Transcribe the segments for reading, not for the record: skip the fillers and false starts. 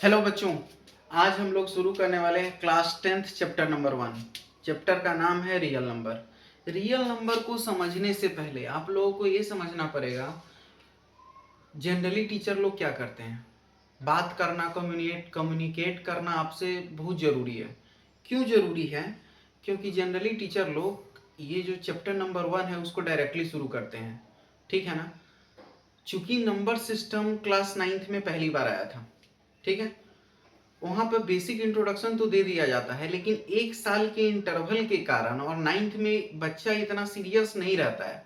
Hello बच्चों, आज हम लोग शुरू करने वाले हैं class 10th chapter number 1। Chapter का नाम है रियल नंबर। रियल नंबर को समझने से पहले आप लोगों को ये समझना पड़ेगा जनरली टीचर लोग क्या करते हैं। बात करना, कम्युनिकेट करना आपसे बहुत ज़रूरी है। क्यों ज़रूरी है? क्योंकि जनरली टीचर लोग ये जो चैप्टर नंबर 1 है उसको डायरेक्टली शुरू करते हैं, ठीक है ना। चूंकि नंबर सिस्टम क्लास 9th में पहली बार आया था, ठीक है, वहाँ पर बेसिक इंट्रोडक्शन तो दे दिया जाता है, लेकिन एक साल के इंटरवल के कारण और 9th में बच्चा इतना सीरियस नहीं रहता है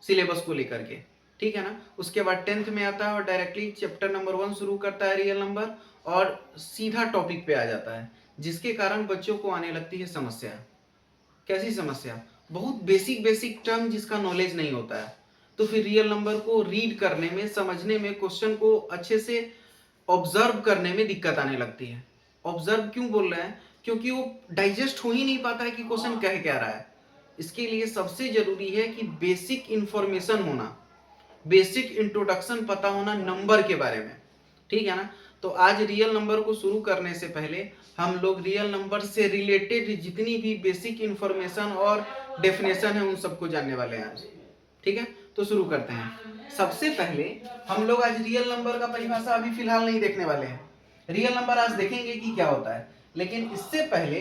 सिलेबस को लेकर के, ठीक है ना। उसके बाद 10th में आता है और डायरेक्टली चैप्टर नंबर 1 शुरू करता है रियल नंबर, और सीधा टॉपिक पे आ जाता है, जिसके कारण बच्चों को आने लगती है समस्या। कैसी समस्या? बहुत बेसिक बेसिक टर्म जिसका नॉलेज नहीं होता है, तो फिर रियल नंबर को रीड करने में, समझने में, क्वेश्चन को अच्छे से ऑब्जर्व करने में दिक्कत आने लगती है। ऑब्जर्व क्यों बोल रहे हैं? क्योंकि वो डाइजेस्ट हो ही नहीं पाता है कि क्वेश्चन कह क्या रहा है। इसके लिए सबसे जरूरी है कि बेसिक इंफॉर्मेशन होना, बेसिक इंट्रोडक्शन पता होना नंबर के बारे में, ठीक है ना। तो आज रियल नंबर को शुरू करने से पहले हम लोग रियल नंबर से रिलेटेड जितनी भी बेसिक इंफॉर्मेशन और डेफिनेशन है उन सबको जानने वाले हैं आज, ठीक है। तो शुरू करते हैं। सबसे पहले हम लोग आज रियल नंबर का परिभाषा अभी फिलहाल नहीं देखने वाले हैं। रियल नंबर आज देखेंगे कि क्या होता है, लेकिन इससे पहले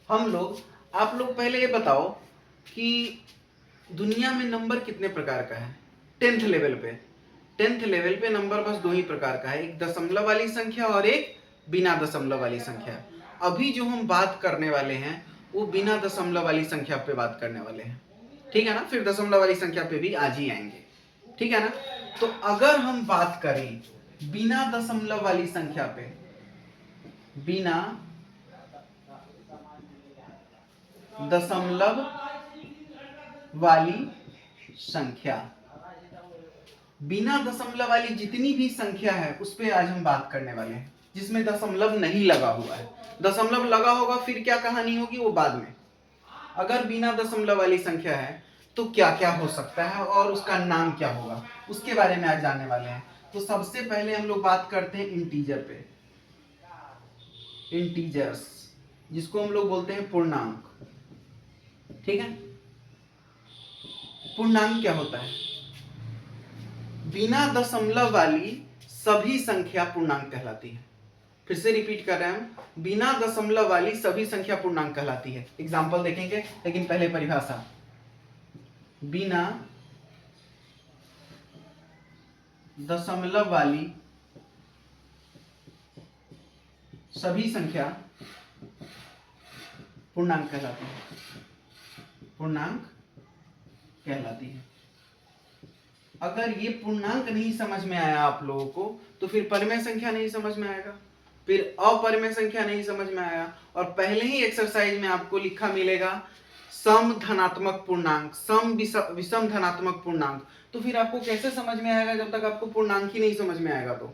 हम लोग, आप लोग पहले ये बताओ कि दुनिया में नंबर कितने प्रकार का है। 10th लेवल पे, 10th लेवल पे नंबर बस दो ही प्रकार का है, एक दशमलव वाली संख्या और एक बिना दशमलव वाली संख्या। अभी जो हम बात करने वाले हैं वो बिना दशमलव वाली संख्या पे बात करने वाले हैं, ठीक है ना। फिर दशमलव वाली संख्या पे भी आज ही आएंगे, ठीक है ना। तो अगर हम बात करें बिना दशमलव वाली संख्या पे, बिना दशमलव वाली संख्या, बिना दशमलव वाली जितनी भी संख्या है उस पे आज हम बात करने वाले हैं, जिसमें दशमलव नहीं लगा हुआ है। दशमलव लगा होगा फिर क्या कहानी होगी वो बाद में। अगर बिना दशमलव वाली संख्या है तो क्या क्या हो सकता है और उसका नाम क्या होगा, उसके बारे में आज जानने वाले हैं। तो सबसे पहले हम लोग बात करते हैं इंटीजर पे। इंटीजर्स, जिसको हम लोग बोलते हैं पूर्णांक, ठीक है। पूर्णांक क्या होता है? बिना दशमलव वाली सभी संख्या पूर्णांक कहलाती है। फिर से रिपीट कर रहे हैं हम, बिना दशमलव वाली सभी संख्या पूर्णांक कहलाती है। एग्जाम्पल देखेंगे, लेकिन पहले परिभाषा। बिना दशमलव वाली सभी संख्या पूर्णांक कहलाती है, पूर्णांक कहलाती है। अगर ये पूर्णांक नहीं समझ में आया आप लोगों को तो फिर परिमेय संख्या नहीं समझ में आएगा, फिर अपरिमेय संख्या नहीं समझ में आएगा। और पहले ही एक्सरसाइज में आपको लिखा मिलेगा सम धनात्मक पूर्णांक, सम विषम धनात्मक पूर्णांक, तो फिर आपको कैसे समझ में आएगा जब तक आपको पूर्णांक ही नहीं समझ में आएगा। तो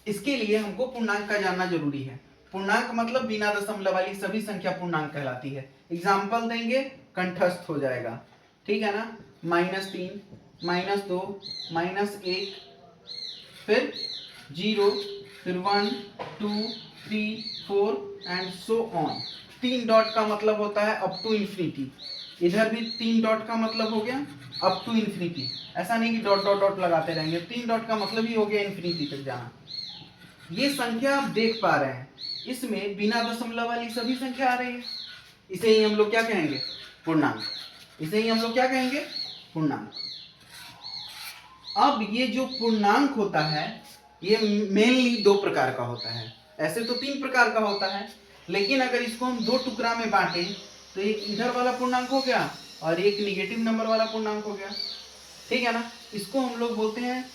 इसके लिए हमको पूर्णांक का जानना जरूरी है। पूर्णांक मतलब बिना दशमलव वाली सभी संख्या पूर्णांक कहलाती है। एग्जाम्पल देंगे, कंठस्थ हो जाएगा, ठीक है ना। -3, -2, -1, फिर 0, फिर 1, 2, 3, 4 एंड सो ऑन। 3 डॉट का मतलब होता है अप टू इंफिनिटी। इधर भी 3 डॉट का मतलब हो गया अप टू इंफिनिटी। ऐसा नहीं कि डॉट डॉट डॉट लगाते रहेंगे, 3 डॉट का मतलब ही हो गया इंफिनिटी तक जाना। ये संख्या आप देख पा रहे हैं, इसमें बिना दशमलव वाली सभी संख्या आ रही है। इसे ही हम लोग क्या कहेंगे? पूर्णांक। इसे ही हम लोग क्या कहेंगे? पूर्णांक। अब ये जो पूर्णांक होता है ये मेनली दो प्रकार का होता है। ऐसे तो 3 प्रकार का होता है, लेकिन अगर इसको हम दो टुकड़ा में बांटे तो एक इधर वाला पूर्णांक हो गया और एक निगेटिव नंबर वाला पूर्णांक हो गया, ठीक है ना। इसको हम लोग बोलते हैं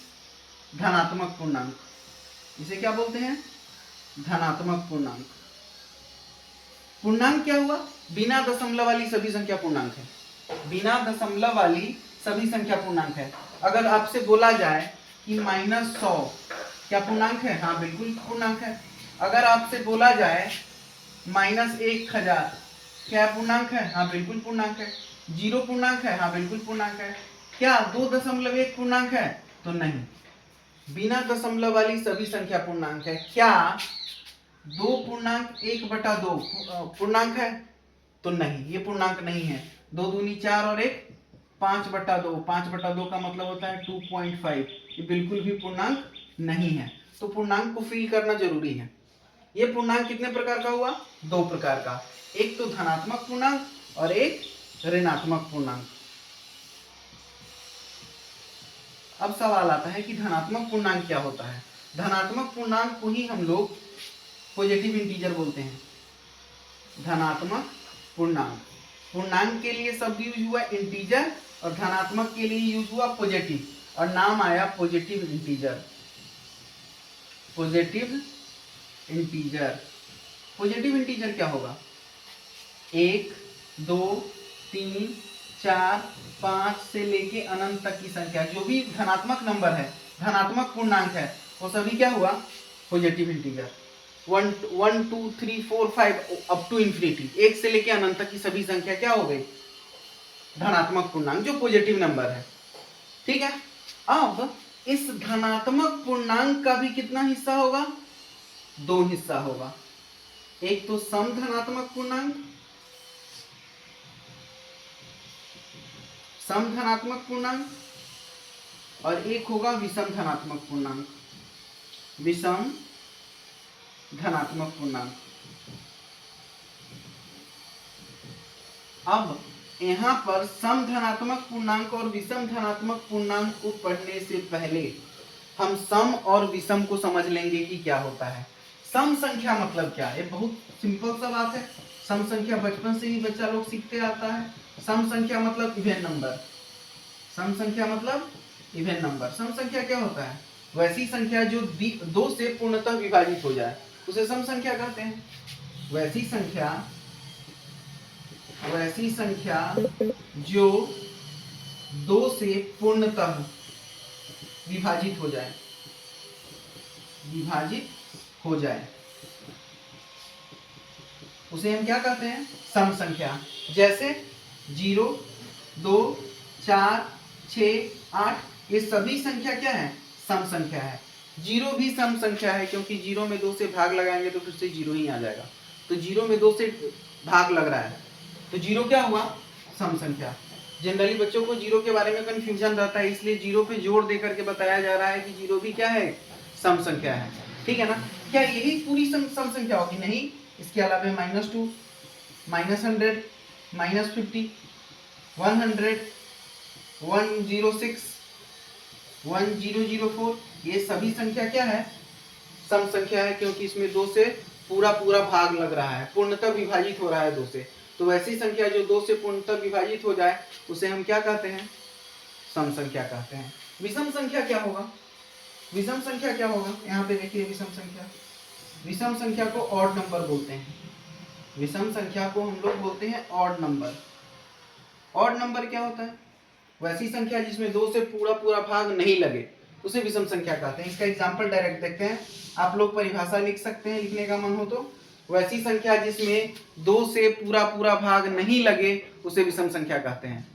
धनात्मक पूर्णांक। इसे क्या बोलते हैं? धनात्मक पूर्णांक। पूर्णांक क्या हुआ? बिना दशमलव वाली सभी संख्या पूर्णांक है। बिना दशमलव वाली सभी संख्या पूर्णांक है। अगर आपसे बोला जाए कि -100 क्या पूर्णांक है? हाँ बिल्कुल पूर्णांक है। अगर आपसे बोला जाए -1000 क्या पूर्णांक है? हाँ बिल्कुल पूर्णांक है। 0 पूर्णांक है? हाँ बिल्कुल पूर्णांक है। क्या 2.1 पूर्णांक है? तो नहीं, बिना दशमलव वाली सभी संख्या पूर्णांक है। क्या 2 पूर्णांक 1/2 पूर्णांक है? तो नहीं, ये पूर्णांक नहीं है। 2 दूनी 4 और 1 5/2। 5/2 का मतलब होता है 2.5। ये बिल्कुल भी पूर्णांक नहीं है। तो पूर्णांक को फिल करना जरूरी है। ये पूर्णांक कितने प्रकार का हुआ? 2 प्रकार का। एक तो धनात्मक पूर्णांक और एक ऋणात्मक पूर्णांक। अब सवाल आता है कि धनात्मक पूर्णांक क्या होता है? धनात्मक पूर्णांक को ही हम लोग पॉजिटिव इंटीजर बोलते हैं। धनात्मक पूर्णांक, पूर्णांक के लिए शब्द यूज हुआ इंटीजर और धनात्मक के लिए यूज हुआ पॉजिटिव, और नाम आया positive integer. Positive integer, positive integer क्या होगा? 1 2 3 4 5 से लेके अनंत तक की संख्या, जो भी धनात्मक नंबर है, धनात्मक पूर्णांक है, वो सभी क्या हुआ? Positive integer. 1 2 3 4 5 up to infinity, 1 से लेके अनंत तक की सभी संख्या क्या हो गई? धनात्मक पूर्णांक, जो पॉजिटिव नंबर है। ठीक है। अब इस धनात्मक पूर्णांक का भी कितना हिस्सा होगा? 2 हिस्सा होगा। एक तो सम धनात्मक पूर्णांक, सम धनात्मक पूर्णांक, और एक होगा विषम धनात्मक पूर्णांक। विषम धनात्मक पूर्णांक। अब यहां पर सम धनात्मक पूर्णांक और विषम धनात्मक पूर्णांक को पढ़ने से पहले हम सम और विषम को समझ लेंगे कि क्या होता है। सम संख्या मतलब क्या है? बहुत सिंपल सा बात है। सम संख्या बचपन से ही बच्चा लोग सीखते आता है। सम संख्या मतलब इवन नंबर। सम संख्या मतलब इवन नंबर। सम संख्या क्या होता है? वैसी संख्या जो 2 से पूर्णतः विभाजित हो जाए, उसे सम संख्या कहते हैं। वैसी संख्या जो 2 से पूर्णतः विभाजित हो जाए, उसे हम क्या कहते हैं? सम संख्या। जैसे 0 2 4 6 8, ये सभी संख्या क्या है? सम संख्या है। 0 भी सम संख्या है, क्योंकि 0 में 2 से भाग लगाएंगे तो फिर से 0 ही आ जाएगा। तो 0 में 2 से भाग लग रहा है, तो 0 क्या हुआ? सम संख्या। जनरली बच्चों को 0 के बारे में कंफ्यूजन रहता है, इसलिए 0 पे जोर देकर के बताया जा रहा है कि 0 भी क्या है? सम संख्या है। ठीक है ना? क्या यही पूरी सम संख्या होगी? नहीं, इसके अलावा -2 -100 -50 100 106 1004, ये सभी संख्या क्या है? सम संख्या है, क्योंकि इसमें 2 से पूरा भाग लग रहा है, पूर्णतः विभाजित हो रहा है 2 से। तो वैसी संख्या जो 2 से पूर्णतः विभाजित हो जाए, उसे हम क्या कहते हैं? सम संख्या कहते हैं। विषम संख्या क्या होगा? विषम संख्या क्या होगा? यहाँ पे देखिए, विषम संख्या को ऑड नंबर बोलते हैं। विषम संख्या को हम लोग बोलते हैं ऑड नंबर। ऑड नंबर क्या होता है? वैसी संख्या जिसमें 2 से पूरा भाग नहीं लगे, उसे विषम संख्या कहते हैं। इसका एग्जांपल डायरेक्ट देखते हैं। आप लोग परिभाषा लिख सकते हैं, लिखने का मन हो तो। वैसी संख्या जिसमें 2 से पूरा भाग नहीं लगे, उसे विषम संख्या कहते हैं।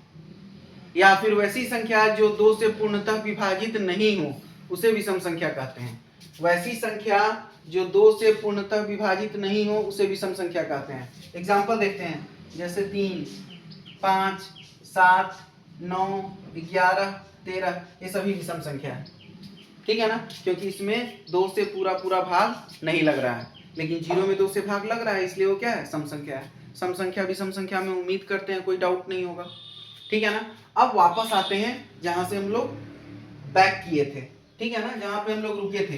या फिर वैसी संख्या जो 2 से पूर्णतः विभाजित नहीं हो, उसे विषम संख्या कहते हैं। वैसी संख्या जो 2 से पूर्णतः विभाजित नहीं हो, उसे विषम संख्या कहते हैं। एग्जांपल देखते हैं, जैसे 3 5 7 9 11 13, ये सभी विषम संख्या है। ठीक है ना? क्योंकि इसमें 2 से पूरा भाग नहीं लग रहा है, लेकिन 0 में 2 से भाग लग रहा है, इसलिए वो क्या है? सम संख्या है। सम संख्या विषम संख्या में उम्मीद करते हैं कोई डाउट नहीं होगा। ठीक है ना? अब वापस आते हैं जहां से हम लोग बैक किए थे। ठीक है ना? जहां पे हम लोग रुके थे,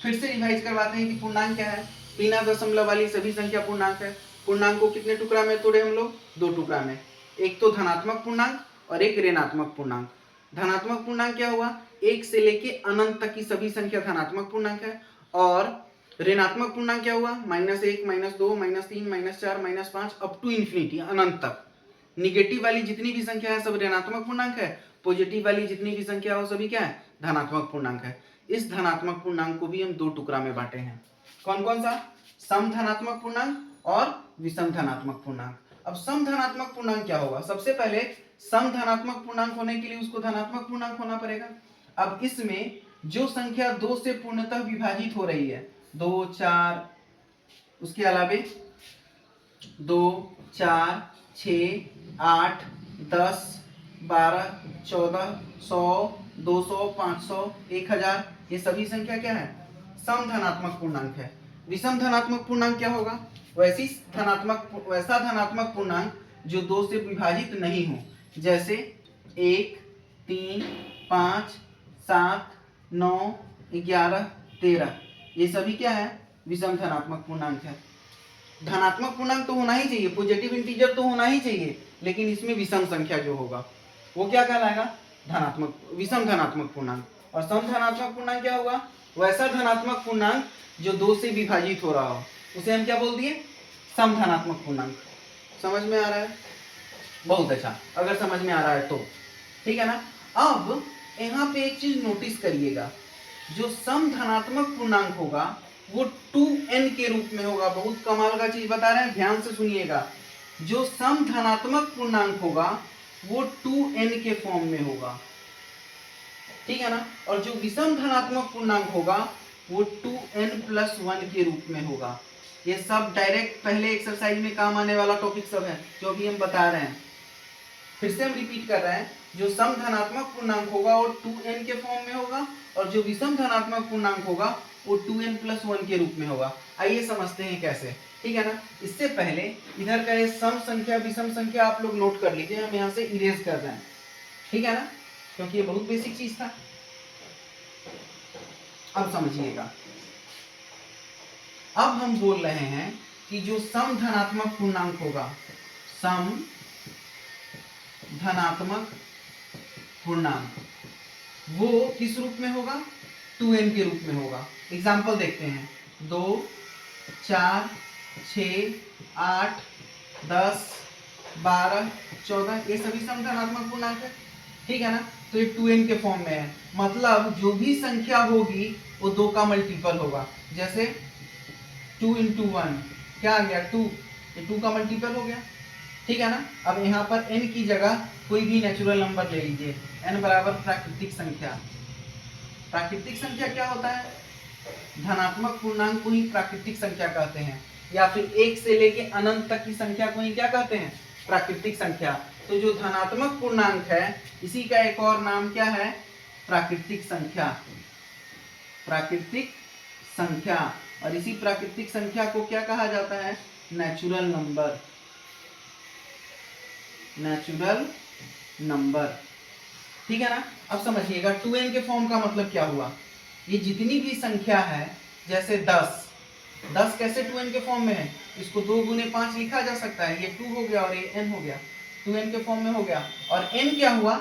फिर से रिवाइज करवाते हैं कि पूर्णांक क्या है। बिना दशमलव वाली सभी संख्या पूर्णांक है। पूर्णांक को कितने टुकड़ा में तोड़े हम लोग? 2 टुकड़ा में। एक तो धनात्मक पूर्णांक और एक ऋणात्मक पूर्णांक। धनात्मक पूर्णांक क्या हुआ? 1 से लेके अनंत तक की सभी संख्या धनात्मक पूर्णांक है। और ऋणात्मक पूर्णांक क्या हुआ? -1 -2 -3 -4 -5 अप टू इंफिनिटी, अनंत तक। निगेटिव वाली जितनी भी संख्या है सब ऋणात्मक पूर्णांक है। पॉजिटिव वाली जितनी भी संख्या हो सभी क्या है? धनात्मक पूर्णांक है। इस धनात्मक पूर्णांक को भी हम 2 टुकड़ा में बांटे हैं। कौन कौन सा? सम धनात्मक पूर्णांक और विषम धनात्मक पूर्णांक। अब सम धनात्मक पूर्णांक क्या होगा? सबसे पहले सम धनात्मक पूर्णांक होने के लिए उसको धनात्मक पूर्णांक होना पड़ेगा। अब इसमें जो संख्या 2 से पूर्णतः विभाजित हो रही है, 2 4, उसके अलावे 2 4 6 8 10 12 14 100 200 500 1000, ये सभी संख्या क्या है? सम धनात्मक पूर्णांक है। विषम धनात्मक पूर्णांक क्या होगा? वैसा धनात्मक पूर्णांक जो 2 से विभाजित नहीं हो, जैसे 1 3 5 7 9 11 13, ये सभी क्या है? विषम धनात्मक पूर्णांक है। धनात्मक पूर्णांक तो होना ही चाहिए, पॉजिटिव इंटीजर तो होना ही चाहिए, लेकिन इसमें विषम संख्या जो होगा वो क्या कहलाएगा? विषम धनात्मक पूर्णांक। और सम धनात्मक पूर्णांक क्या होगा? वैसा धनात्मक पूर्णांक जो 2 से विभाजित हो रहा हो, उसे हम क्या बोल दिए? सम धनात्मक पूर्णांक। समझ में आ रहा है? बहुत अच्छा, अगर समझ में आ रहा है तो ठीक है ना। अब यहाँ पे एक चीज नोटिस करिएगा, जो सम धनात्मक पूर्णांक होगा वो 2n के रूप में होगा। बहुत कमाल का चीज बता रहे हैं, ध्यान से सुनिएगा। जो सम धनात्मक पूर्णांक होगा वो 2n के फॉर्म में होगा, ठीक है ना। और जो विषम धनात्मक पूर्णांक होगा वो 2n+1 के रूप में होगा। ये सब डायरेक्ट पहले एक्सरसाइज में काम आने वाला टॉपिक सब है जो अभी हम बता रहे हैं। फिर से हम रिपीट कर रहे हैं, जो सम धनात्मक पूर्णांक होगा वो 2n के फॉर्म में होगा, और जो विषम धनात्मक पूर्णांक होगा वो 2n+1 के रूप में होगा। आइए समझते हैं कैसे, ठीक है ना। इससे पहले इधर का ये सम संख्या विषम संख्या आप लोग नोट कर लीजिए, हम यहाँ से इरेज कर रहे हैं, ठीक है ना, क्योंकि ये बहुत बेसिक चीज था। अब समझिएगा, अब हम बोल रहे हैं कि जो सम धनात्मक पूर्णांक होगा, सम धनात्मक पूर्णांक, वो किस रूप में होगा? 2n के रूप में होगा। एग्जाम्पल देखते हैं, 2 4 6 8 10 12 14, ये सभी सम धनात्मक पूर्णांक है, ठीक है ना। तो ये 2n के फॉर्म में है, मतलब जो भी संख्या होगी वो 2 का मल्टीपल होगा। जैसे 2 × 1 क्या आ गया? 2, ये 2 का मल्टीपल हो गया, ठीक है ना। अब यहाँ पर n की जगह कोई भी नेचुरल नंबर ले लीजिए, n बराबर प्राकृतिक संख्या। प्राकृतिक संख्या क्या होता है? धनात्मक पूर्णांक को ही प्राकृतिक संख्या कहते हैं, या फिर 1 से लेके अनंत तक की संख्या को ही क्या कहते हैं? प्राकृतिक संख्या। तो जो धनात्मक पूर्णांक है, इसी का एक और नाम क्या है? प्राकृतिक संख्या। प्राकृतिक संख्या, और इसी प्राकृतिक संख्या को क्या कहा जाता है? Natural number. नेचुरल नंबर, ठीक है ना। अब समझिएगा 2n के फॉर्म का मतलब क्या हुआ? ये जितनी भी संख्या है, जैसे 10 कैसे 2n के फॉर्म में है? इसको 2 × 5 लिखा जा सकता है, ये 2 हो गया और ये n हो गया, 2n के फॉर्म में हो गया। और n क्या हुआ?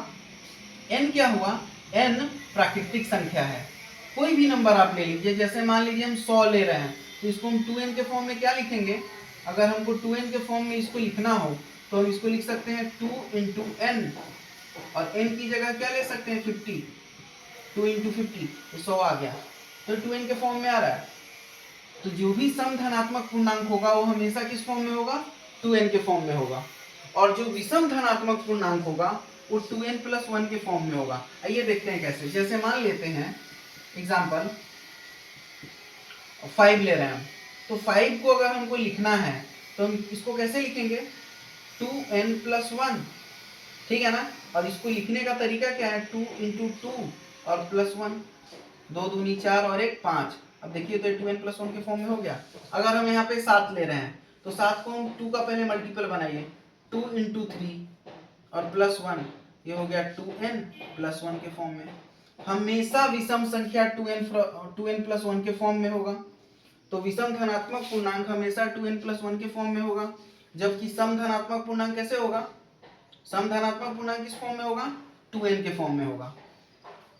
n क्या हुआ? n प्राकृतिक संख्या है। कोई भी नंबर आप ले लीजिए, जैसे मान लीजिए हम 100 ले रहे हैं, तो इसको हम 2n के फॉर्म में क्या लिखेंगे? अगर हमको 2n के फॉर्म में इसको लिखना हो तो हम इसको लिख सकते हैं 2 × n, और n की जगह क्या ले सकते हैं? 50, 2 × 50, तो 100 आ गया, तो 2n के फॉर्म में आ रहा है। तो जो भी सम धनात्मक पूर्णांक होगा वो हमेशा किस फॉर्म में होगा? 2n के फॉर्म में होगा। और जो विषम धनात्मक पूर्णांक होगा वो 2n+1 के फॉर्म में होगा। आइए देखते हैं कैसे। जैसे मान लेते हैं एग्जाम्पल 5 ले रहे हैं, तो 5 को अगर हमको लिखना है तो हम इसको कैसे लिखेंगे? 2n+1, ठीक है ना। और इसको लिखने का तरीका क्या है? 2 × 2 और +1, 2 दूनी 4 और 1 5। अब देखिए तो 2n+1 के फॉर्म में हो गया। अगर हम यहाँ पे 7 ले रहे हैं तो 7 को हम 2 का पहले मल्टीपल बनाइए, 2 × 3 और +1, ये हो गया 2n+1 के फॉर्म में। हमेशा विषम संख्या 2n+1 के फॉर्म में होगा, तो विषम धनात्मक पूर्णांक हमेशा 2n+1 के फॉर्म में होगा। जबकि सम धनात्मक पूर्णांक कैसे होगा? सम धनात्मक पूर्णांक किस फॉर्म में होगा? 2n के फॉर्म में होगा।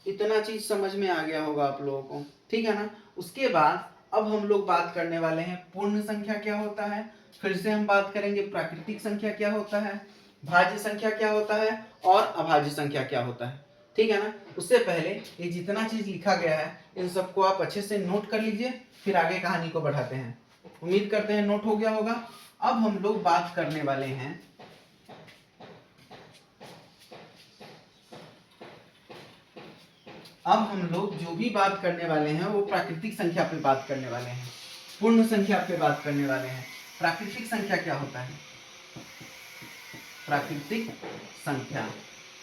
इतना चीज समझ में आ गया होगा आप लोगों को, ठीक है ना। उसके बाद अब हम लोग बात करने वाले हैं पूर्ण संख्या क्या होता है। फिर से हम बात करेंगे प्राकृतिक संख्या क्या होता है, भाज्य संख्या क्या होता है, और अभाज्य संख्या क्या होता है, ठीक है ना। उससे पहले ये जितना चीज लिखा गया है इन सबको आप अच्छे से नोट कर लीजिए, फिर आगे कहानी को बढ़ाते हैं। उम्मीद करते हैं नोट हो गया होगा। अब हम लोग बात करने वाले हैं अब हम लोग जो भी बात करने वाले हैं वो प्राकृतिक संख्या पे बात करने वाले हैं, पूर्ण संख्या पे बात करने वाले हैं। प्राकृतिक संख्या क्या होता है? प्राकृतिक संख्या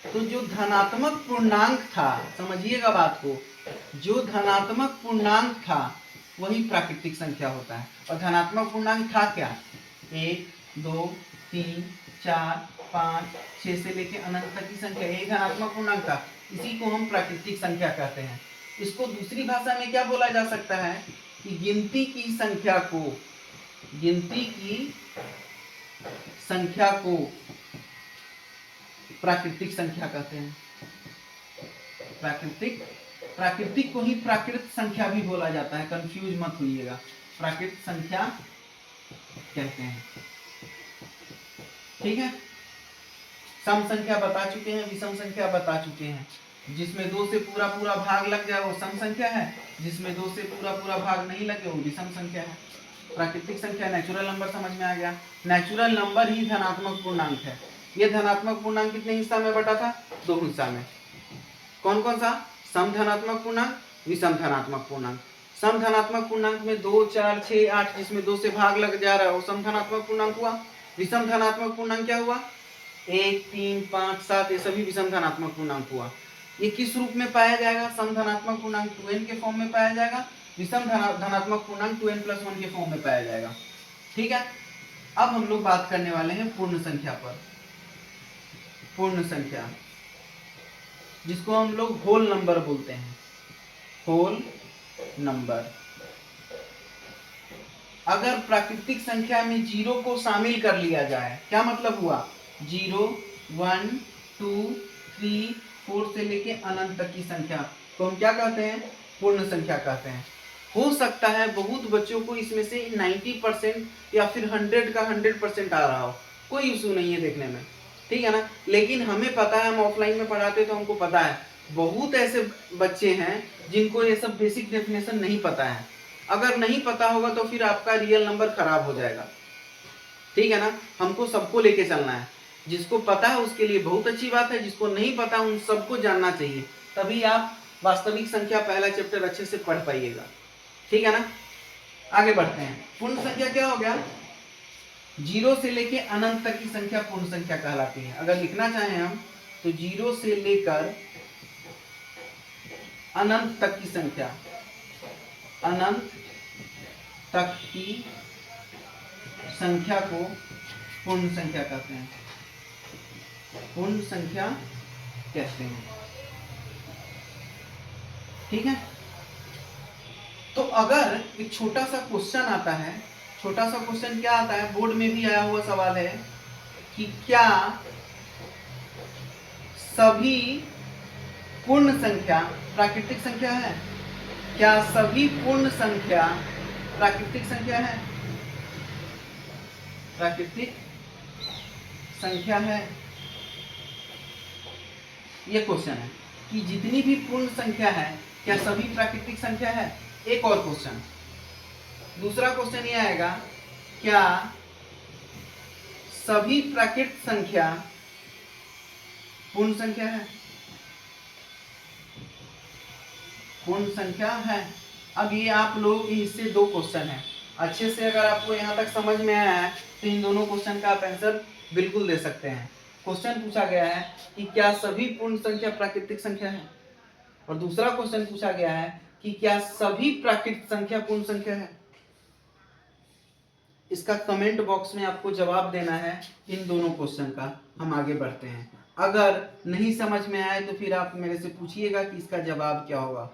तो जो धनात्मक पूर्णांक था, समझिएगा बात को, जो धनात्मक पूर्णांक था वही प्राकृतिक संख्या होता है। और धनात्मक पूर्णांक था क्या? 1 2 3 4 5 6 से लेकर अनंत तक की संख्या, यही धनात्मक पूर्णांक था। इसी को हम प्राकृतिक संख्या कहते हैं। इसको दूसरी भाषा में क्या बोला जा सकता है कि गिनती की संख्या को, गिनती की संख्या को प्राकृतिक संख्या कहते हैं। प्राकृतिक को ही प्राकृत संख्या भी बोला जाता है, कंफ्यूज मत होइएगा, प्राकृत संख्या कहते हैं। ठीक है, सम संख्या बता चुके हैं, विषम संख्या बता चुके हैं। जिसमें 2 से पूरा पूरा भाग लग जाए वो सम संख्या है, जिसमें 2 से पूरा पूरा भाग नहीं लगे वो विषम संख्या है। प्राकृतिक संख्या, नेचुरल नंबर समझ में आ गया। नेचुरल नंबर ही धनात्मक पूर्णांक है। ये धनात्मक पूर्णांक कितने हिस्सा में बटा था? 2 हिस्सा में। कौन कौन सा? सम धनात्मक पूर्णांक, विषम धनात्मक पूर्णांक। सम धनात्मक पूर्णांक में 2 4 6 8, जिसमें 2 से भाग लग जा रहा है वो सम धनात्मक पूर्णांक हुआ। विषम धनात्मक पूर्णांक क्या हुआ? 1 3 5 7, ये सभी विषम धनात्मक पूर्णांक हुआ। ये किस रूप में पाया जाएगा? सम धनात्मक पूर्णांक 2n के फॉर्म में पाया जाएगा, विषम धनात्मक पूर्णांक 2n+1 के फॉर्म में पाया जाएगा। ठीक है, अब हम लोग बात करने वाले हैं पूर्ण संख्या पर। पूर्ण संख्या जिसको हम लोग होल नंबर बोलते हैं, होल नंबर। अगर प्राकृतिक संख्या में 0 को शामिल कर लिया जाए, क्या मतलब हुआ? 0 1 2 3 4 से लेके अनंत तक की संख्या तो हम क्या कहते हैं? पूर्ण संख्या कहते हैं। हो सकता है बहुत बच्चों को इसमें से 90% या फिर 100 का 100% आ रहा हो, कोई इशू नहीं है देखने में, ठीक है ना। लेकिन हमें पता है, हम ऑफलाइन में पढ़ाते तो हमको पता है बहुत ऐसे बच्चे हैं जिनको ये सब बेसिक डेफिनेशन नहीं पता है। अगर नहीं पता होगा तो फिर आपका रियल नंबर खराब हो जाएगा, ठीक है ना। हमको सबको लेके चलना है, जिसको पता है उसके लिए बहुत अच्छी बात है, जिसको नहीं पता उन सबको जानना चाहिए, तभी आप वास्तविक संख्या पहला चैप्टर अच्छे से पढ़ पाइएगा, ठीक है ना। आगे बढ़ते हैं। पूर्ण संख्या क्या हो गया? 0 से लेके अनंत तक की संख्या पूर्ण संख्या कहलाती है। अगर लिखना चाहें हम तो 0 से लेकर अनंत तक की संख्या, अनंत तक की संख्या को पूर्ण संख्या कहते हैं, पूर्ण संख्या कहते हैं, ठीक है। तो अगर एक छोटा सा क्वेश्चन आता है, छोटा सा क्वेश्चन क्या आता है, बोर्ड में भी आया हुआ सवाल है कि क्या सभी पूर्ण संख्या प्राकृतिक संख्या है? क्या सभी पूर्ण संख्या प्राकृतिक संख्या है? प्राकृतिक संख्या है, ये क्वेश्चन है कि जितनी भी पूर्ण संख्या है क्या सभी प्राकृतिक संख्या है। एक और क्वेश्चन, दूसरा क्वेश्चन ये आएगा, क्या सभी प्राकृत संख्या पूर्ण संख्या है? पूर्ण संख्या है। अब ये आप लोग इससे 2 क्वेश्चन है, अच्छे से अगर आपको यहाँ तक समझ में आया है तो इन दोनों क्वेश्चन का आप आंसर बिल्कुल दे सकते हैं। क्वेश्चन पूछा गया है कि क्या सभी पूर्ण संख्या प्राकृतिक संख्या है, और दूसरा क्वेश्चन पूछा गया है कि क्या सभी प्राकृतिक संख्या पूर्ण संख्या है। इसका कमेंट बॉक्स में आपको जवाब देना है इन दोनों क्वेश्चन का। हम आगे बढ़ते हैं। अगर नहीं समझ में आए तो फिर आप मेरे से पूछिएगा कि इसका जवाब क्या होगा।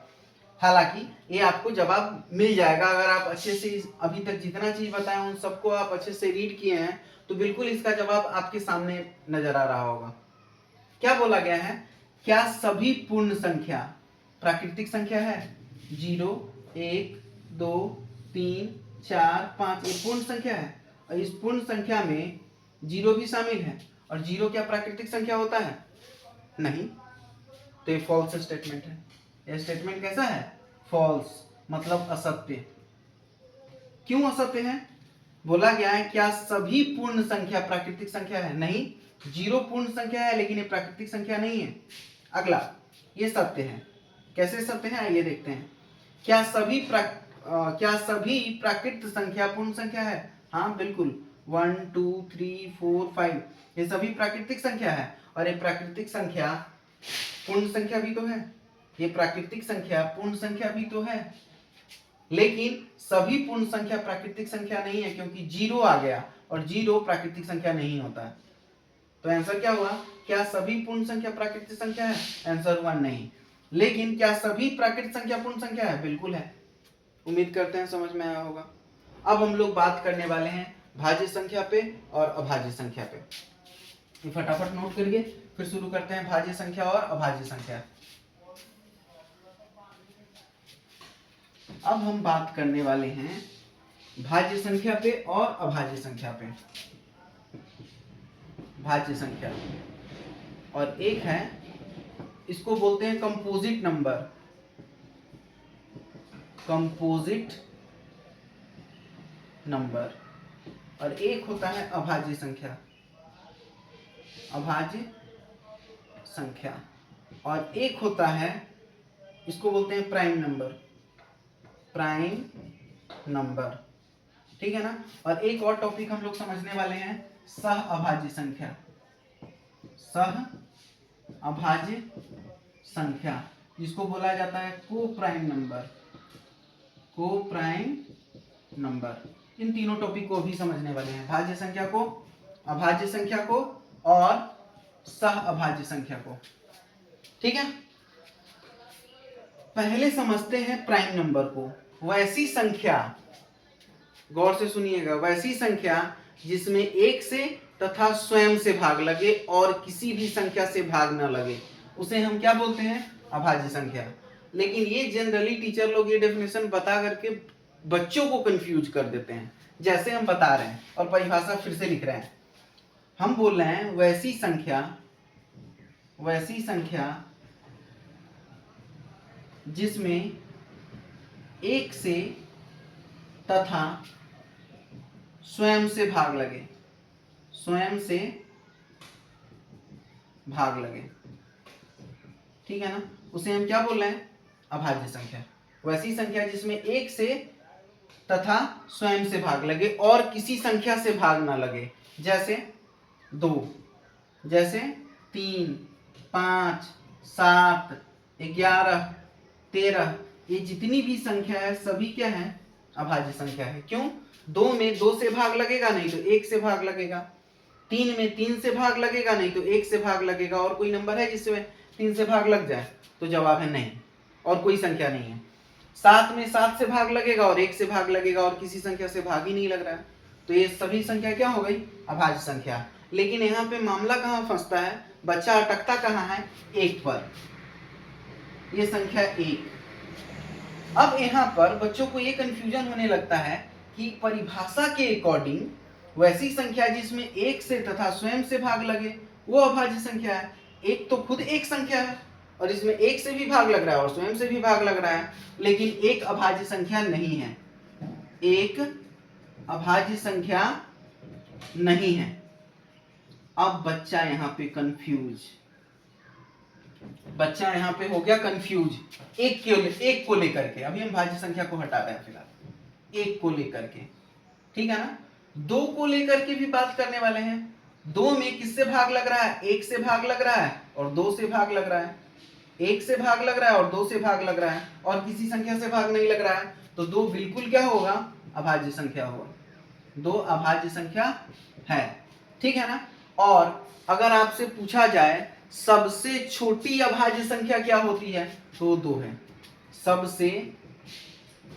हालांकि ये आपको जवाब मिल जाएगा अगर आप अच्छे से अभी तक जितना चीज बताया उन सबको आप अच्छे से रीड किए हैं तो बिल्कुल इसका जवाब आपके सामने नजर आ रहा होगा। क्या बोला गया है? क्या सभी पूर्ण संख्या प्राकृतिक संख्या है? 0 1 2 3 4 5 ये पूर्ण संख्या है, और इस पूर्ण संख्या में 0 भी शामिल है, और 0 क्या प्राकृतिक संख्या होता है? नहीं, तो ये फॉल्स स्टेटमेंट है। यह स्टेटमेंट कैसा है? फॉल्स, मतलब असत्य। क्यों असत्य है? बोला गया है क्या सभी पूर्ण संख्या प्राकृतिक संख्या है? नहीं, 0 पूर्ण संख्या है लेकिन ये प्राकृतिक संख्या नहीं है। अगला, ये सत्य है। कैसे सत्य है आइए देखते हैं। क्या सभी प्राकृत संख्या पूर्ण संख्या है? हाँ बिल्कुल, 1 2 3 4 5 ये सभी प्राकृतिक संख्या है। और ये प्राकृतिक संख्या पूर्ण संख्या भी तो है, ये प्राकृतिक संख्या पूर्ण संख्या भी तो है। लेकिन सभी पूर्ण संख्या प्राकृतिक संख्या नहीं है, क्योंकि 0 आ गया और 0 प्राकृतिक संख्या नहीं होता है। तो आंसर क्या हुआ? क्या सभी पूर्ण संख्या प्राकृतिक संख्या है? आंसर हुआ नहीं। लेकिन क्या सभी प्राकृतिक संख्या पूर्ण संख्या है? बिल्कुल है। उम्मीद करते हैं समझ में आया होगा। अब हम लोग बात करने वाले हैं भाज्य संख्या पे और अभाज्य संख्या पे। ये फटाफट नोट करिए, फिर शुरू करते हैं भाज्य संख्या और अभाज्य संख्या। अब हम बात करने वाले हैं भाज्य संख्या पे और अभाज्य संख्या पे। भाज्य संख्या और एक है, इसको बोलते हैं कंपोजिट नंबर, कंपोजिट नंबर। और एक होता है अभाज्य संख्या, अभाज्य संख्या। और एक होता है, इसको बोलते हैं प्राइम नंबर, प्राइम नंबर। ठीक है ना। और एक और टॉपिक हम लोग समझने वाले हैं, सह अभाज्य संख्या, सह अभाज्य संख्या, जिसको बोला जाता है को प्राइम नंबर, को प्राइम नंबर। इन तीनों टॉपिक को भी समझने वाले हैं, भाज्य संख्या को, अभाज्य संख्या को और सह अभाज्य संख्या को। ठीक है। पहले समझते हैं प्राइम नंबर को। वैसी संख्या, गौर से सुनिएगा, वैसी संख्या जिसमें एक से तथा स्वयं से भाग लगे और किसी भी संख्या से भाग न लगे, उसे हम क्या बोलते हैं? अभाज्य संख्या। लेकिन ये जनरली टीचर लोग ये डेफिनेशन बता करके बच्चों को कंफ्यूज कर देते हैं, जैसे हम बता रहे हैं और परिभाषा फिर से लिख रहे हैं। हम बोल रहे हैं वैसी संख्या, वैसी संख्या जिसमें एक से तथा स्वयं से भाग लगे, स्वयं से भाग लगे। ठीक है ना। उसे हम क्या बोल रहे हैं? अभाज्य संख्या। वैसी संख्या जिसमें एक से तथा स्वयं से भाग लगे और किसी संख्या से भाग ना लगे, जैसे 2, जैसे 3, 5, 7, 11, 13, ये जितनी भी संख्या है सभी क्या है? अभाज्य संख्या है। क्यों? 2 में 2 से भाग लगेगा नहीं तो 1 से भाग लगेगा, 3 में 3 से भाग लगेगा नहीं तो 1 से भाग लगेगा। और कोई नंबर है जिसमें 3 से भाग लग जाए? तो जवाब है नहीं, और कोई संख्या नहीं है। 7 में 7 से भाग लगेगा और 1 से भाग लगेगा और किसी संख्या से भाग ही नहीं लग रहा है, तो ये सभी संख्या क्या हो गई? अभाज्य संख्या। लेकिन यहाँ पे मामला कहाँ फंसता है? बच्चा अटकता कहाँ है? 1 पर। ये संख्या 1। अब यहाँ पर बच्चों को ये कंफ्यूजन होने लगता है कि परिभाषा के अकॉर्डिंग वैसी संख्या जिसमें एक से तथा स्वयं से भाग लगे वो अभाज्य संख्या है। एक तो खुद एक संख्या है और इसमें एक से भी भाग लग रहा है और स्वयं से भी भाग लग रहा है, लेकिन एक अभाज्य संख्या नहीं है, एक अभाज्य संख्या नहीं है। अब बच्चा यहाँ पे कंफ्यूज, बच्चा यहाँ पे हो गया कंफ्यूज एक को लेकर के। अभी हम भाज्य संख्या को हटा रहे हैं फिलहाल, एक को लेकर के। ठीक है ना। 2 को लेकर के भी बात करने वाले हैं। 2 में किससे भाग लग रहा है? 1 से भाग लग रहा है और 2 से भाग लग रहा है, 1 से भाग लग रहा है और 2 से भाग लग रहा है और किसी संख्या से भाग नहीं लग रहा है, तो 2 बिल्कुल क्या होगा? अभाज्य संख्या होगा। 2 अभाज्य संख्या है। ठीक है ना। और अगर आपसे पूछा जाए सबसे छोटी अभाज्य संख्या क्या होती है, तो 2 है। सबसे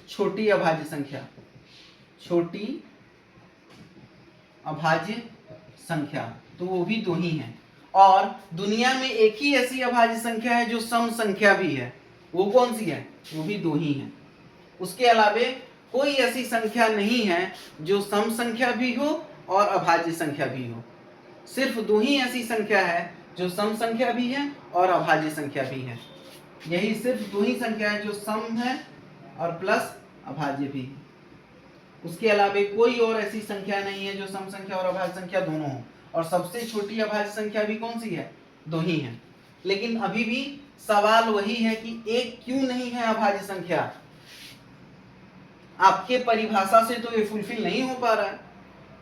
छोटी अभाज्य संख्या, छोटी अभाज्य संख्या, तो वो भी 2 ही है। और दुनिया में एक ही ऐसी अभाज्य संख्या है जो सम संख्या भी है, वो कौन सी है? वो भी 2 ही है। उसके अलावे कोई ऐसी संख्या नहीं है जो सम संख्या भी हो और अभाज्य संख्या भी हो। सिर्फ 2 ही ऐसी संख्या है जो सम संख्या भी है और अभाज्य संख्या भी है। यही सिर्फ 2 ही संख्या है जो सम है और प्लस अभाज्य भी है। उसके अलावा कोई और ऐसी संख्या नहीं है जो सम संख्या और अभाज्य संख्या दोनों हो। और सबसे छोटी अभाज्य संख्या भी कौन सी है? 2 ही है। लेकिन अभी भी सवाल वही है कि एक क्यों नहीं है अभाज्य संख्या। आपके परिभाषा से तो ये फुलफिल नहीं हो पा रहा है,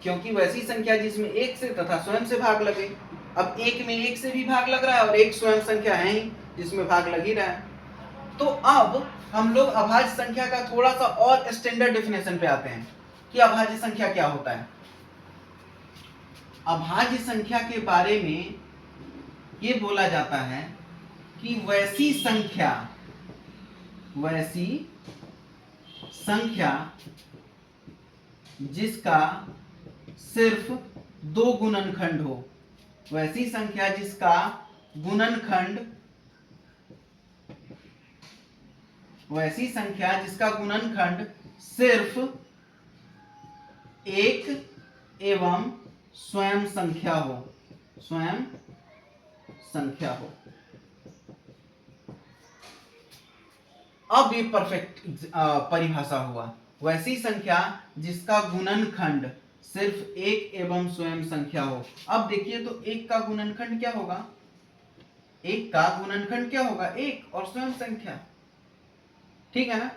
क्योंकि वैसी संख्या जिसमें एक से तथा स्वयं से भाग लगे। अब एक में एक से भी भाग लग रहा है और एक स्वयं संख्या है ही जिसमें भाग लग ही रहा है। तो अब हम लोग अभाज्य संख्या का थोड़ा सा और स्टैंडर्ड डेफिनेशन पे आते हैं कि अभाज्य संख्या क्या होता है। अभाज्य संख्या के बारे में ये बोला जाता है कि वैसी संख्या जिसका सिर्फ दो गुणनखंड हो, वैसी संख्या जिसका गुणनखंड सिर्फ एक एवं स्वयं संख्या हो। अब ये परफेक्ट परिभाषा हुआ। वैसी संख्या जिसका गुणनखंड सिर्फ एक एवं स्वयं संख्या हो। अब देखिए तो एक का गुणनखंड क्या होगा, एक और स्वयं संख्या, ठीक है ना।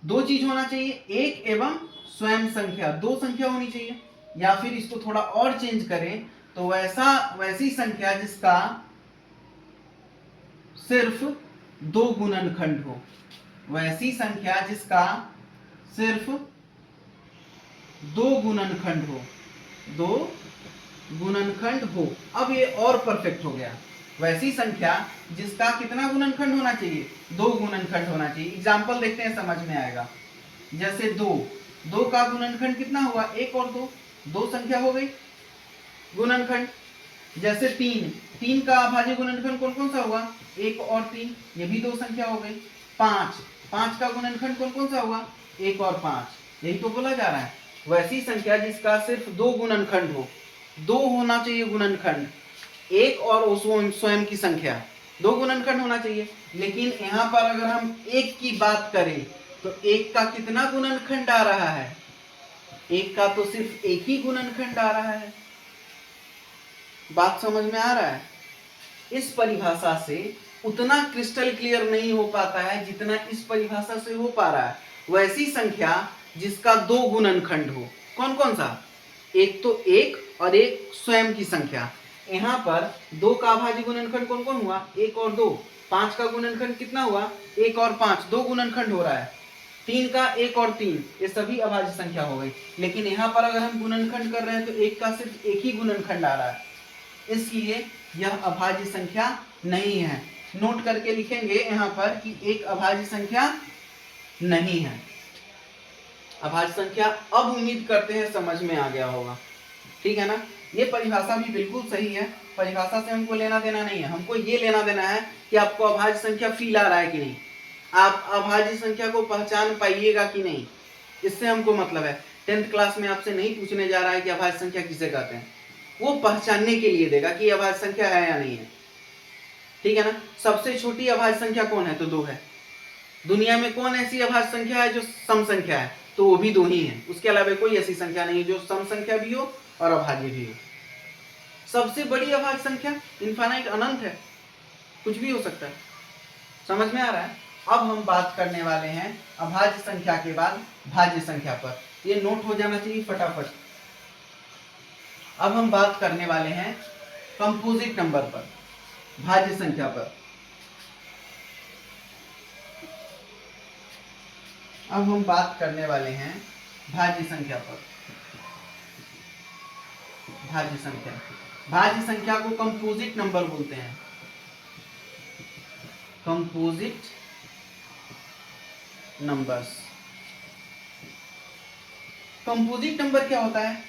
दो चीज होना चाहिए, एक एवं स्वयं संख्या, दो संख्या होनी चाहिए। या फिर इसको थोड़ा और चेंज करें तो वैसी संख्या जिसका सिर्फ दो गुणनखंड हो, वैसी संख्या जिसका सिर्फ दो गुणनखंड हो। अब ये और परफेक्ट हो गया। वैसी संख्या जिसका कितना गुणनखंड होना चाहिए, दो गुणनखंड होना चाहिए। एग्जाम्पल देखते हैं, समझ में आएगा। जैसे दो का गुणनखंड कितना हुआ, एक और दो संख्या हो गई गुणनखंड। जैसे तीन का अभाज्य गुणनखंड कौन कौन सा हुआ, एक और तीन, ये भी दो संख्या हो गई। पांच का गुणनखंड कौन कौन सा हुआ, एक और पांच, यही तो बोला जा रहा है। वैसी संख्या जिसका सिर्फ दो गुणनखंड हो, दो होना चाहिए गुणनखंड, एक और स्वयं की संख्या, दो गुणनखंड होना चाहिए। लेकिन यहाँ पर अगर हम एक की बात करें तो एक का कितना गुणनखंड आ रहा है, एक का तो सिर्फ एक ही गुणनखंड आ रहा है। बात समझ में आ रहा है। इस परिभाषा से उतना क्रिस्टल क्लियर नहीं हो पाता है जितना इस परिभाषा से हो पा रहा है। वैसी संख्या जिसका दो गुणनखंड हो, कौन कौन सा, एक तो एक और एक स्वयं की संख्या। यहाँ पर दो का अभाज्य गुणनखंड कौन कौन हुआ, एक और दो। पांच का गुणनखंड कितना हुआ, एक और पांच, दो गुणनखंड हो रहा है। तीन का एक और तीन, ये सभी अभाज्य संख्या हो गई। लेकिन यहाँ पर अगर हम गुणनखंड कर रहे हैं तो एक का सिर्फ एक ही गुणनखंड आ रहा है, इसलिए यह अभाज्य संख्या नहीं है। नोट करके लिखेंगे यहाँ पर कि एक अभाज्य संख्या नहीं है। अभाज्य संख्या अब उम्मीद करते हैं समझ में आ गया होगा, ठीक है ना। ये परिभाषा भी बिल्कुल सही है, परिभाषा से हमको लेना देना नहीं है। हमको ये लेना देना है कि आपको अभाज्य संख्या फील आ रहा है कि नहीं, आप अभाज्य संख्या को पहचान पाइएगा कि नहीं, इससे हमको मतलब है। 10th क्लास में आपसे नहीं पूछने जा रहा है कि अभाज्य संख्या किसे कहते हैं, वो पहचानने के लिए देगा कि अभाज्य संख्या है या नहीं है, ठीक है ना। सबसे छोटी अभाज्य संख्या कौन है, तो दो है। दुनिया में कौन ऐसी अभाज्य संख्या है जो सम संख्या है, तो वो भी दो ही है। उसके अलावा कोई ऐसी संख्या नहीं है जो सम संख्या भी हो और अभाज्य भी हो। सबसे बड़ी अभाज्य संख्या इनफाइनाइट, अनंत है, कुछ भी हो सकता है। समझ में आ रहा है। अब हम बात करने वाले हैं अभाज्य संख्या के बाद भाज्य संख्या पर, ये नोट हो जाना चाहिए फटाफट। अब हम बात करने वाले हैं कंपोजिट नंबर पर, भाज्य संख्या पर। अब हम बात करने वाले हैं भाज्य संख्या पर। भाज्य संख्या को कंपोजिट नंबर बोलते हैं। Composite numbers. कंपोजिट नंबर क्या होता है,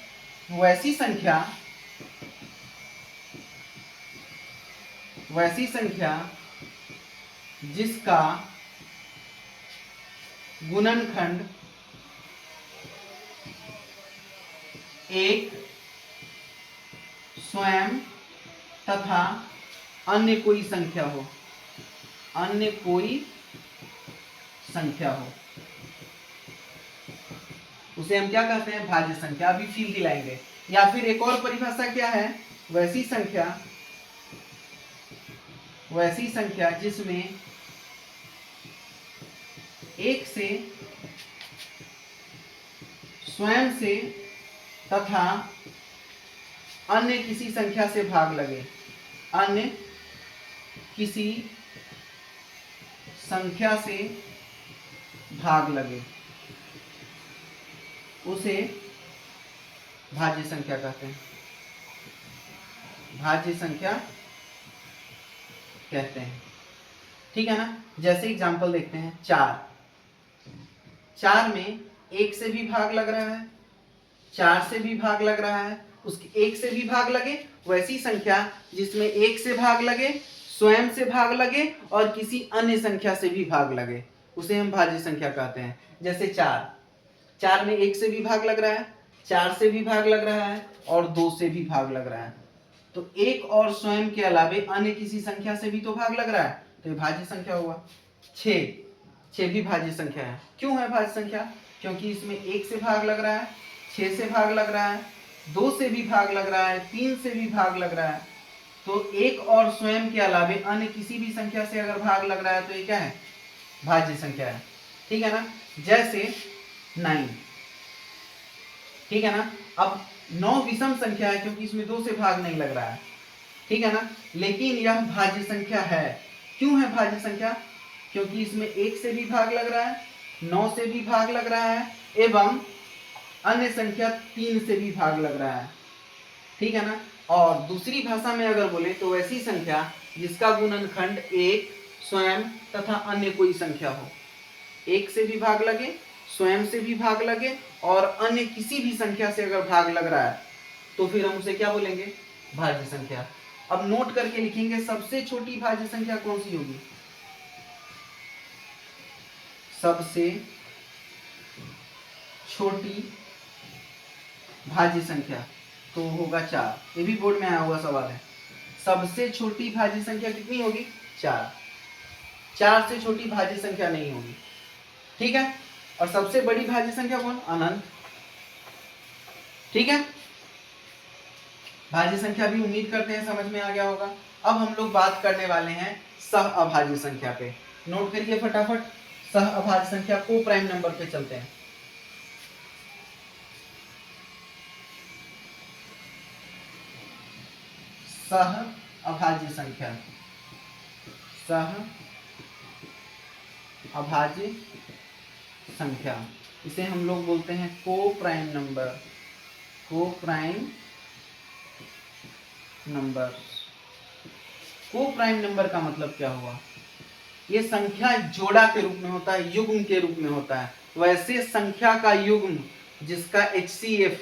वैसी संख्या जिसका गुणनखंड एक स्वयं तथा अन्य कोई संख्या हो, उसे हम क्या कहते हैं, भाज्य संख्या। अभी फील दिलाएंगे। या फिर एक और परिभाषा क्या है, वैसी संख्या वैसी संख्या जिसमें एक से स्वयं से तथा अन्य किसी संख्या से भाग लगे, अन्य किसी संख्या से भाग लगे, उसे भाज्य संख्या कहते हैं। भाज्य संख्या कहते हैं, ठीक है ना। जैसे एग्जांपल देखते हैं, 4 में 1 से भी भाग लग रहा है, 4 से भी भाग लग रहा है, उसके 1 से भी भाग लगे, वैसी संख्या जिसमें 1 से भाग लगे, स्वयं से भाग लगे और किसी अन्य संख्या से भी भाग लगे, उसे हम भाज्य संख्या कहते हैं। जैसे 4 में 1 से भी भाग लग रहा है, 4 से भी भाग लग रहा है और 2 से भी भाग लग रहा है, तो एक और स्वयं के अलावे अन्य किसी संख्या से भी तो भाग लग रहा है, तो ये भाज्य संख्या हुआ। 6 भी भाज्य संख्या है। क्यों है भाज्य संख्या? क्योंकि इसमें 1 से भाग लग रहा है, 6 से भाग लग रहा है, 2 से भी भाग लग रहा है, 3 से भी भाग लग रहा है, तो एक और स्वयं के अलावे अन्य किसी भी संख्या से अगर भाग लग रहा है तो ये क्या है? भाज्य संख्या है, ठीक है ना। जैसे 9, ठीक है ना। अब 9 विषम संख्या है क्योंकि इसमें 2 से भाग नहीं लग रहा है, ठीक है ना, लेकिन यह भाज्य संख्या है। क्यों है भाज्य संख्या? क्योंकि इसमें 1 से भी भाग लग रहा है, 9 से भी भाग लग रहा है एवं अन्य संख्या 3 से भी भाग लग रहा है, ठीक है ना। और दूसरी भाषा में अगर बोले तो वैसी संख्या जिसका गुणनखंड 1, स्वयं तथा अन्य कोई संख्या हो, 1 से भी भाग लगे, स्वयं से भी भाग लगे और अन्य किसी भी संख्या से अगर भाग लग रहा है तो फिर हम उसे क्या बोलेंगे? भाज्य संख्या। अब नोट करके लिखेंगे, सबसे छोटी भाज्य संख्या कौन सी होगी? सबसे छोटी भाज्य संख्या तो होगा 4। ये भी बोर्ड में आया हुआ सवाल है। सबसे छोटी भाज्य संख्या कितनी होगी? 4। 4 से छोटी भाज्य संख्या नहीं होगी, ठीक है। और सबसे बड़ी भाज्य संख्या कौन? अनंत, ठीक है। भाज्य संख्या भी उम्मीद करते हैं समझ में आ गया होगा। अब हम लोग बात करने वाले हैं सह अभाज्य संख्या पे। नोट करिए फटाफट, सह अभाज्य संख्या को प्राइम नंबर पे चलते हैं। सह अभाज्य संख्या, सह अभाज्य संख्या, इसे हम लोग बोलते हैं को प्राइम नंबर, को प्राइम नंबर। को प्राइम नंबर का मतलब क्या हुआ? ये संख्या जोड़ा के रूप में होता है, युग्म के रूप में होता है। वैसे संख्या का युग्म जिसका HCF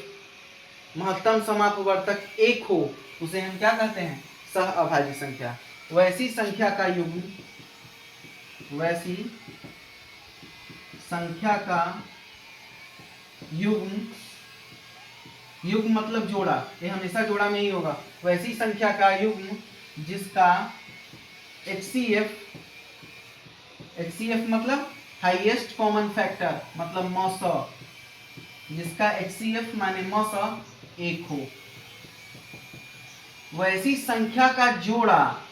महत्तम समापवर्तक 1 हो उसे हम क्या कहते हैं? सह अभाज्य संख्या। वैसी संख्या का युग्म, वैसी संख्या का युग्म, युग्म मतलब जोड़ा, ये हमेशा जोड़ा में ही होगा। वैसी संख्या का युग्म जिसका HCF मतलब हाईएस्ट कॉमन फैक्टर, मतलब मौसा, जिसका HCF माने मौसा 1 हो। वैसी संख्या का जोड़ा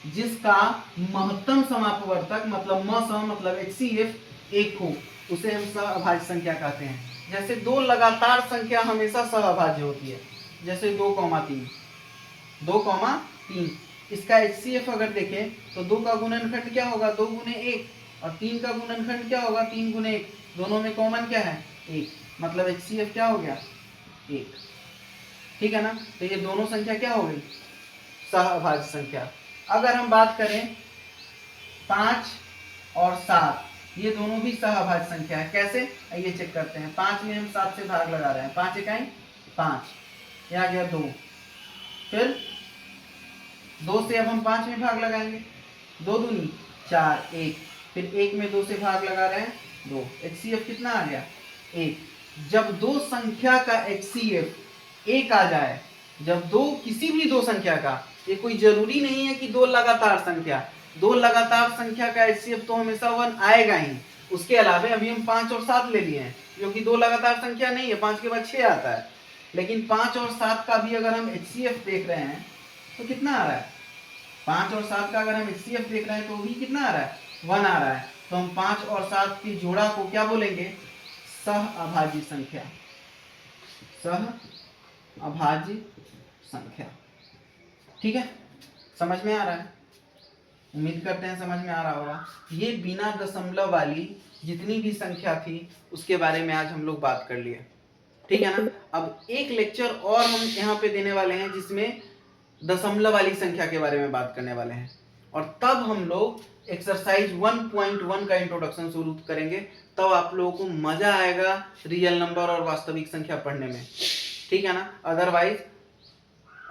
जिसका महत्तम समापवर्तक मतलब मौसा मतलब HCF 1 हो, उसे हम सह अभाज्य संख्या कहते हैं। जैसे 2 लगातार संख्या हमेशा सह अभाज्य होती है, जैसे 2,3, 2,3। इसका HCF अगर देखें तो 2 का गुणनखंड क्या होगा? 2 गुने 1, और 3 का गुणनखंड क्या होगा? 3 गुने 1। दोनों में कॉमन क्या है? 1, मतलब HCF क्या हो गया? 1, ठीक है ना। तो ये दोनों संख्या क्या हो गई? सह अभाज्य संख्या। अगर हम बात करें 5 और 7, ये दोनों भी सह अभाज्य संख्या है। कैसे? आइए चेक करते हैं। 5 में हम 7 से भाग लगा रहे हैं, 5 इकाई 5, यहाँ आ गया 2, फिर 2 से अब हम 5 में भाग लगाएंगे, 2 दूनी 4, 1, फिर 1 में 2 से भाग लगा रहे हैं 2, HCF कितना आ गया? 1। जब दो संख्या का HCF 1 आ जाए, जब किसी भी दो संख्या का, ये कोई जरूरी नहीं है कि 2 लगातार संख्या, 2 लगातार संख्या का HCF तो हमेशा 1 आएगा ही। उसके अलावा अभी हम 5 और 7 ले लिए हैं जो कि 2 लगातार संख्या नहीं है, 5 के बाद 6 आता है, लेकिन 5 और 7 का भी अगर हम HCF देख रहे हैं तो कितना आ रहा है? 5 और 7 का अगर हम HCF देख रहे हैं तो भी कितना आ रहा है, 1 आ रहा है। तो हम 5 और 7 की जोड़ा को क्या बोलेंगे, सह अभाज्य संख्या, सह अभाज्य संख्या। ठीक है, समझ में आ रहा है, उम्मीद करते हैं समझ में आ रहा होगा। ये बिना दशमलव वाली जितनी भी संख्या थी उसके बारे में आज हम लोग बात कर लिए, ठीक है ना। अब एक लेक्चर और हम यहाँ पे देने वाले हैं जिसमें दशमलव वाली संख्या के बारे में बात करने वाले हैं, और तब हम लोग एक्सरसाइज 1.1 का इंट्रोडक्शन शुरू करेंगे। तब आप लोगों को मजा आएगा रियल नंबर और वास्तविक संख्या पढ़ने में, ठीक है ना। अदरवाइज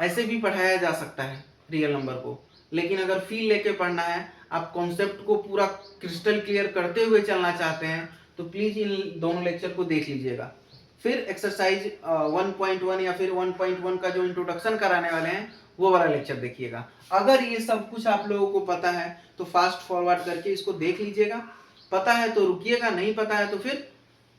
ऐसे भी पढ़ाया जा सकता है रियल नंबर को, लेकिन अगर फील लेके पढ़ना है, आप कॉन्सेप्ट को पूरा क्रिस्टल क्लियर करते हुए चलना चाहते हैं, तो प्लीज इन दोनों लेक्चर को देख लीजिएगा। फिर एक्सरसाइज 1.1 या फिर 1.1 का जो इंट्रोडक्शन कराने वाले हैं वो वाला लेक्चर देखिएगा। अगर ये सब कुछ आप लोगों को पता है तो फास्ट फॉरवर्ड करके इसको देख लीजिएगा, पता है तो रुकिएगा, नहीं पता है तो फिर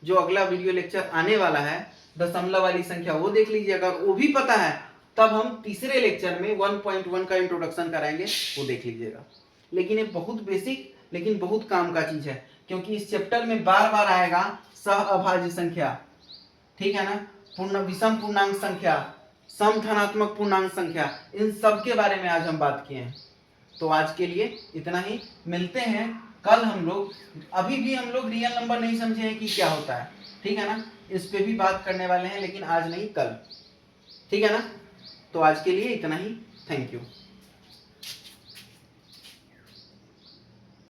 जो अगला वीडियो लेक्चर आने वाला है दशमलव वाली संख्या वो देख लीजिएगा। अगर वो भी पता है तब हम तीसरे लेक्चर में 1.1 का इंट्रोडक्शन कराएंगे, वो देख लीजिएगा। लेकिन ये बहुत बेसिक लेकिन बहुत काम का चीज है, क्योंकि इस चैप्टर में बार बार आएगा सह अभाज्य संख्या, ठीक है ना, पूर्ण विषम पूर्णांक संख्या, सम धनात्मक पूर्णांक संख्या, इन सब के बारे में आज हम बात किए हैं। तो आज के लिए इतना ही, मिलते हैं कल हम लोग। अभी भी हम लोग रियल नंबर नहीं समझे हैं कि क्या होता है, ठीक है ना, इस पे भी बात करने वाले हैं, लेकिन आज नहीं कल, ठीक है ना। तो आज के लिए इतना ही, थैंक यू।